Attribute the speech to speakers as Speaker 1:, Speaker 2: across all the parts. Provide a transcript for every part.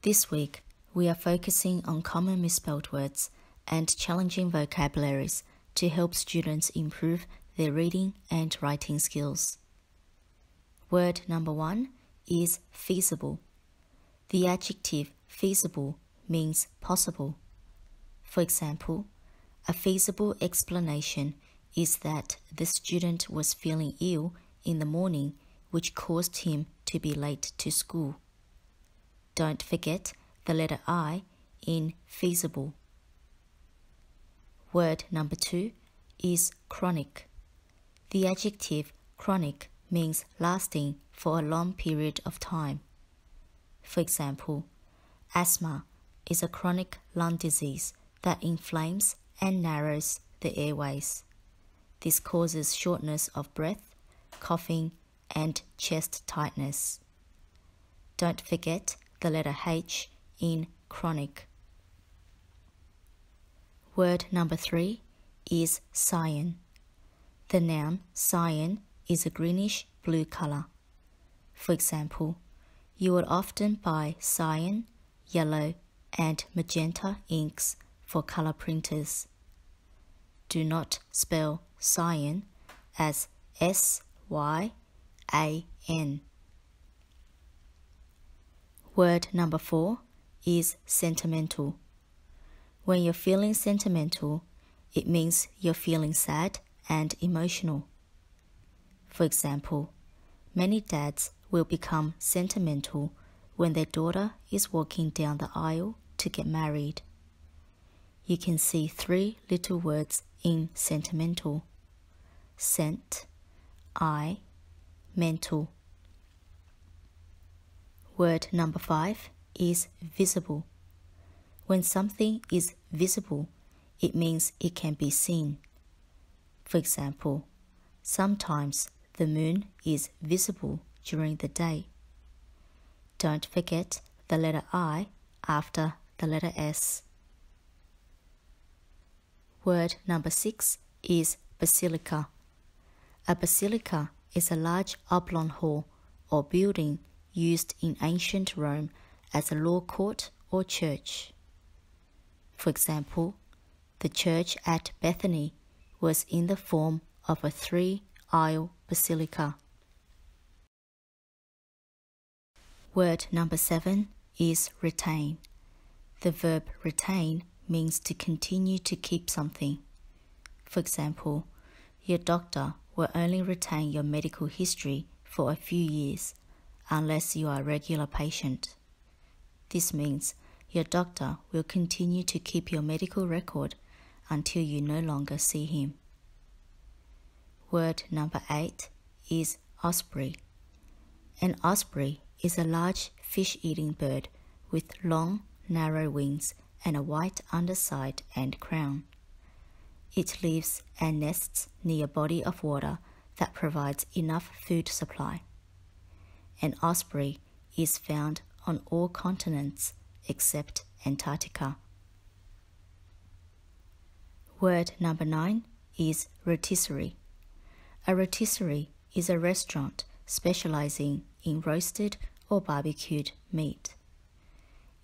Speaker 1: This week, we are focusing on common misspelled words and challenging vocabularies to help students improve their reading and writing skills. Word number 1 is feasible. The adjective feasible means possible. For example, a feasible explanation is that the student was feeling ill in the morning, which caused him to be late to school. Don't forget the letter I in feasible. Word number 2 is chronic. The adjective chronic means lasting for a long period of time. For example, asthma is a chronic lung disease that inflames and narrows the airways. This causes shortness of breath, coughing, and chest tightness. Don't forget the letter H in chronic. Word number 3 is cyan. The noun cyan is a greenish blue color. For example, you would often buy cyan, yellow, and magenta inks for color printers. Do not spell cyan as S-Y-A-N. Word number 4 is sentimental. When you're feeling sentimental, it means you're feeling sad and emotional. For example, many dads will become sentimental when their daughter is walking down the aisle to get married. You can see 3 little words in sentimental: sent, I, mental. Word number 5 is visible. When something is visible, it means it can be seen. For example, sometimes the moon is visible during the day. Don't forget the letter I after the letter S. Word number 6 is basilica. A basilica is a large oblong hall or building used in ancient Rome as a law court or church. For example, the church at Bethany was in the form of a 3-aisle basilica. Word number 7 is retain. The verb retain means to continue to keep something. For example, your doctor will only retain your medical history for a few years unless you are a regular patient. This means your doctor will continue to keep your medical record until you no longer see him. Word number 8 is osprey. An osprey is a large fish-eating bird with long, narrow wings and a white underside and crown. It lives and nests near a body of water that provides enough food supply. An osprey is found on all continents except Antarctica. Word number 9 is rotisserie. A rotisserie is a restaurant specializing in roasted or barbecued meat.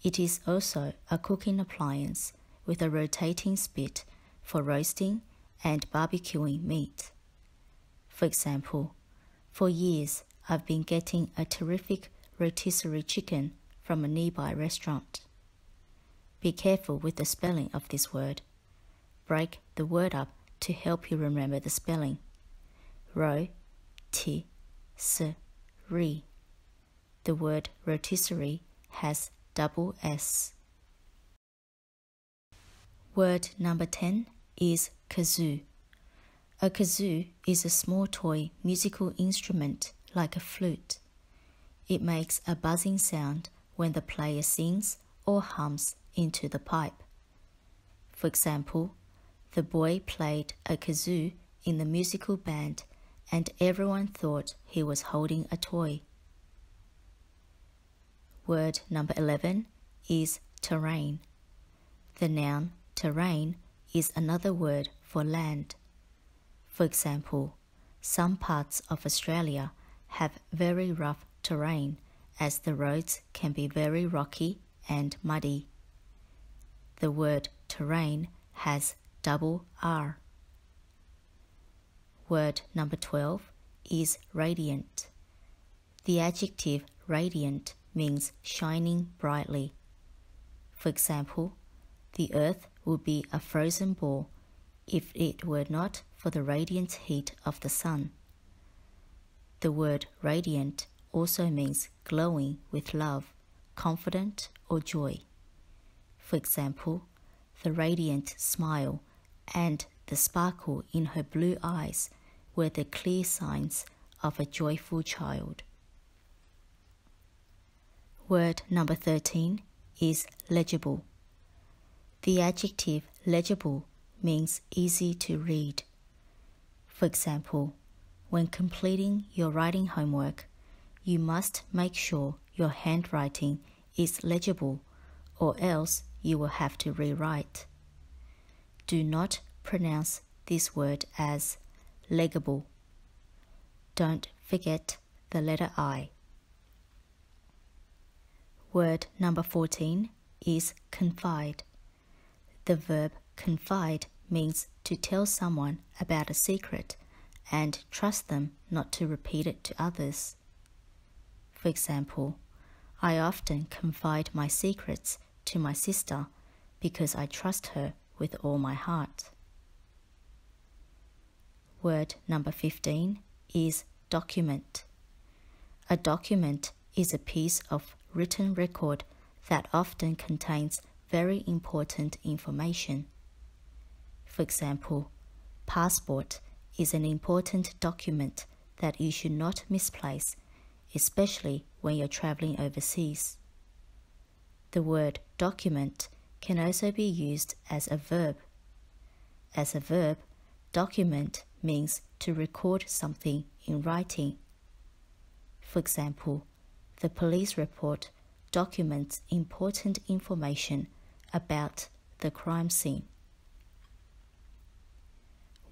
Speaker 1: It is also a cooking appliance with a rotating spit for roasting and barbecuing meat. For example, for years I've been getting a terrific rotisserie chicken from a nearby restaurant. Be careful with the spelling of this word. Break the word up to help you remember the spelling. Ro-ti-s-rie. The word rotisserie has double S. Word number 10 is kazoo. A kazoo is a small toy musical instrument like a flute. It makes a buzzing sound when the player sings or hums into the pipe. For example, the boy played a kazoo in the musical band and everyone thought he was holding a toy. Word number 11 is terrain. The noun terrain is another word for land. For example, some parts of Australia have very rough terrain as the roads can be very rocky and muddy. The word terrain has double R. Word number 12 is radiant. The adjective radiant means shining brightly. For example, the earth would be a frozen ball if it were not for the radiant heat of the sun. The word radiant also means glowing with love, confident, or joy. For example, the radiant smile and the sparkle in her blue eyes were the clear signs of a joyful child. Word number 13 is legible. The adjective legible means easy to read. For example, when completing your writing homework, you must make sure your handwriting is legible, or else you will have to rewrite. Do not pronounce this word as legible. Don't forget the letter I. Word number 14 is confide. The verb confide means to tell someone about a secret and trust them not to repeat it to others. For example, I often confide my secrets to my sister because I trust her with all my heart. Word number 15 is document. A document is a piece of written record that often contains very important information. For example, passport is an important document that you should not misplace, especially when you're traveling overseas. The word document can also be used as a verb. As a verb, document means to record something in writing. For example, the police report documents important information about the crime scene.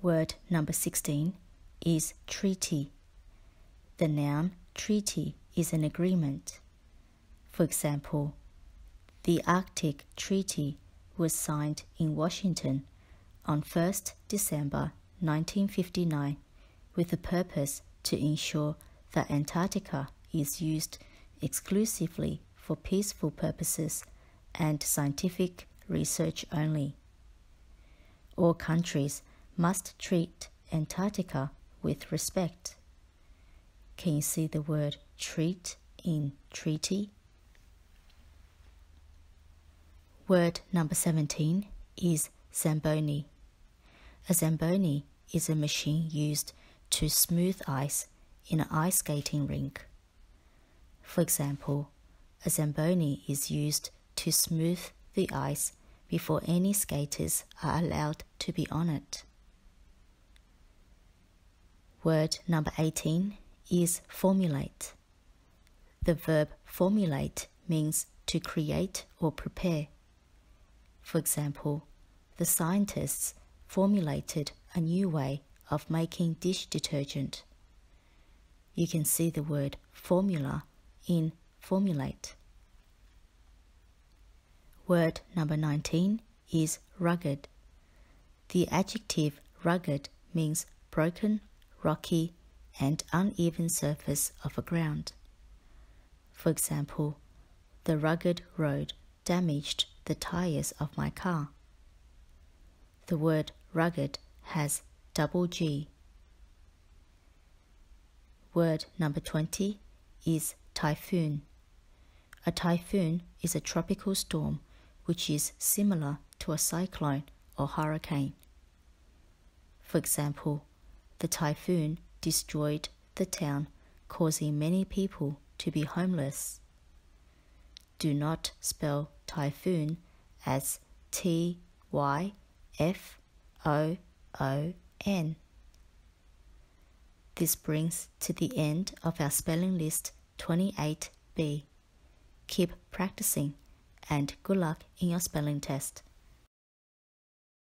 Speaker 1: Word number 16 is treaty. The noun treaty is an agreement. For example, the Arctic Treaty was signed in Washington on 1st December 1959 with the purpose to ensure that Antarctica is used exclusively for peaceful purposes and scientific research only. All countries must treat Antarctica with respect. Can you see the word treat in treaty? Word number 17 is Zamboni. A Zamboni is a machine used to smooth ice in an ice skating rink. For example, a Zamboni is used to smooth the ice before any skaters are allowed to be on it. Word number 18 is formulate. The verb formulate means to create or prepare. For example, the scientists formulated a new way of making dish detergent. You can see the word formula in formulate. Word number 19 is rugged. The adjective rugged means broken, rocky, and uneven surface of a ground. For example, the rugged road damaged the tires of my car. The word rugged has double G. Word number 20 is typhoon. A typhoon is a tropical storm which is similar to a cyclone or hurricane. For example, the typhoon destroyed the town, causing many people to be homeless. Do not spell typhoon as T-Y-F-O-O-N. This brings to the end of our spelling list 28B. Keep practicing and good luck in your spelling test.